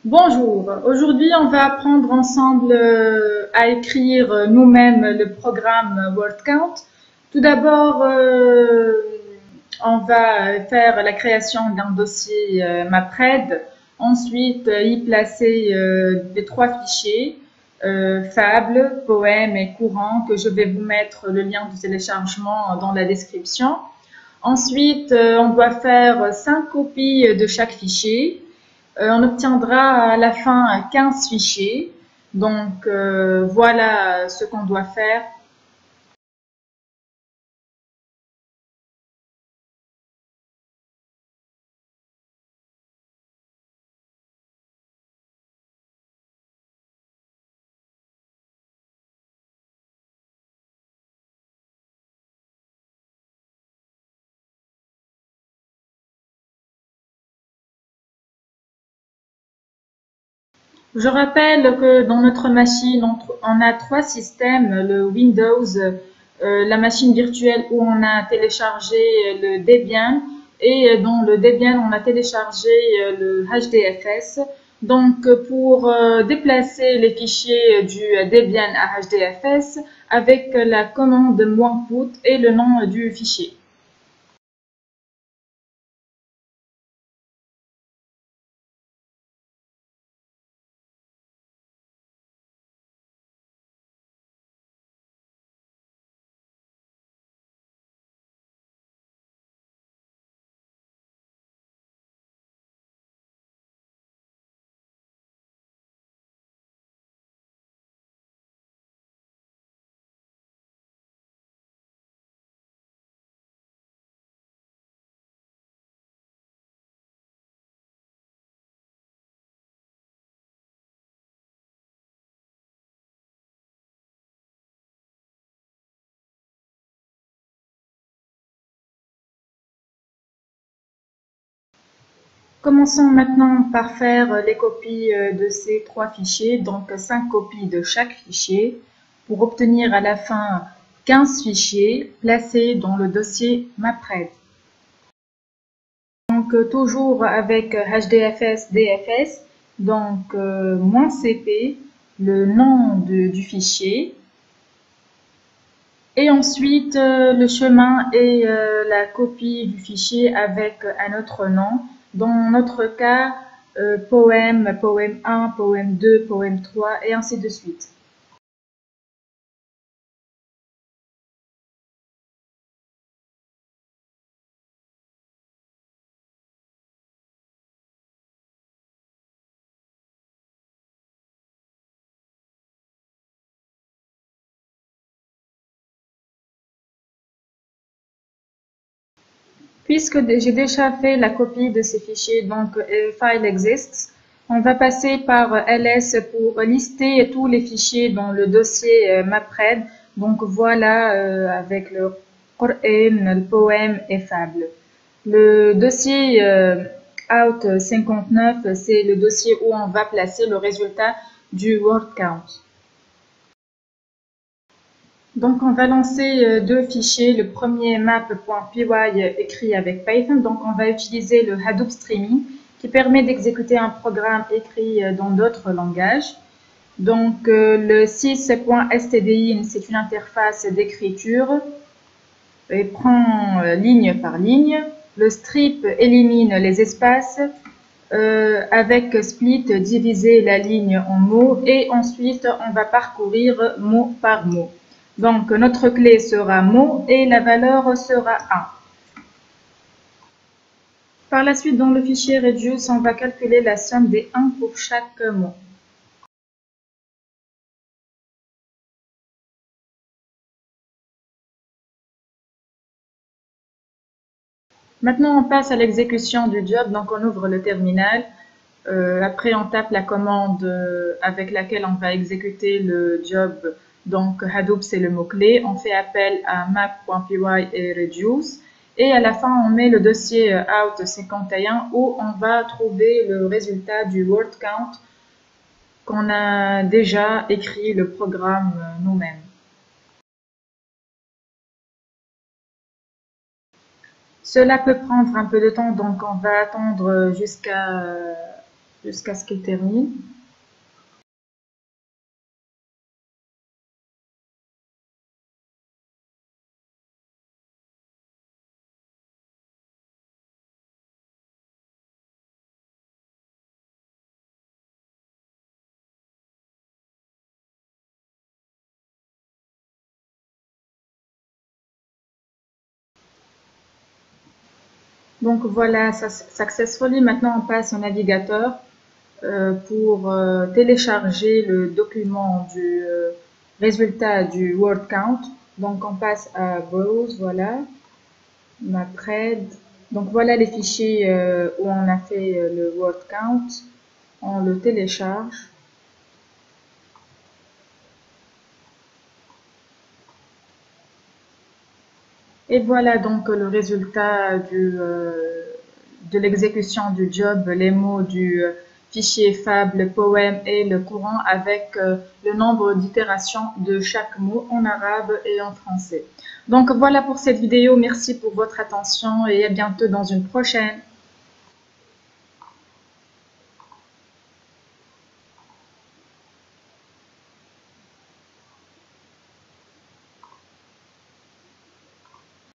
Bonjour, aujourd'hui on va apprendre ensemble à écrire nous-mêmes le programme WordCount. Tout d'abord, on va faire la création d'un dossier MapRed, ensuite y placer les trois fichiers, fables, poèmes et courants, que je vais vous mettre le lien de téléchargement dans la description. Ensuite, on doit faire 5 copies de chaque fichier. On obtiendra à la fin 15 fichiers. Donc voilà ce qu'on doit faire. Je rappelle que dans notre machine, on a trois systèmes, le Windows, la machine virtuelle où on a téléchargé le Debian, et dans le Debian, on a téléchargé le HDFS. Donc, pour déplacer les fichiers du Debian à HDFS, avec la commande -put et le nom du fichier. Commençons maintenant par faire les copies de ces trois fichiers, donc 5 copies de chaque fichier, pour obtenir à la fin 15 fichiers placés dans le dossier MapRed. Donc toujours avec HDFS, DFS, donc -cp, le nom du fichier, et ensuite le chemin et la copie du fichier avec un autre nom. Dans notre cas, poème, poème 1, poème 2, poème 3 et ainsi de suite. Puisque j'ai déjà fait la copie de ces fichiers, donc file exists, on va passer par ls pour lister tous les fichiers dans le dossier MapRed. Donc voilà, avec le Qur'an, le poème et fable. Le dossier out 59, c'est le dossier où on va placer le résultat du word count. Donc, on va lancer deux fichiers. Le premier map.py écrit avec Python. Donc, on va utiliser le Hadoop Streaming qui permet d'exécuter un programme écrit dans d'autres langages. Donc, le sys.stdin, c'est une interface d'écriture et prend ligne par ligne. Le strip élimine les espaces. Avec split, diviser la ligne en mots et ensuite, on va parcourir mot par mot. Donc, notre clé sera mot et la valeur sera 1. Par la suite, dans le fichier reduce, on va calculer la somme des 1 pour chaque mot. Maintenant, on passe à l'exécution du job. Donc, on ouvre le terminal. Après, on tape la commande avec laquelle on va exécuter le job. Donc, Hadoop, c'est le mot-clé. On fait appel à map.py et reduce. Et à la fin, on met le dossier out51 où on va trouver le résultat du word count qu'on a déjà écrit le programme nous-mêmes. Cela peut prendre un peu de temps, donc on va attendre jusqu'à jusqu'à ce qu'il termine. Donc voilà, successfully. Maintenant, on passe au navigateur pour télécharger le document du résultat du word count. Donc on passe à Browse, voilà, MapRead. Donc voilà les fichiers où on a fait le word count. On le télécharge. Et voilà donc le résultat de l'exécution du job, les mots du fichier fab, le poème et le courant avec le nombre d'itérations de chaque mot en arabe et en français. Donc voilà pour cette vidéo, merci pour votre attention et à bientôt dans une prochaine.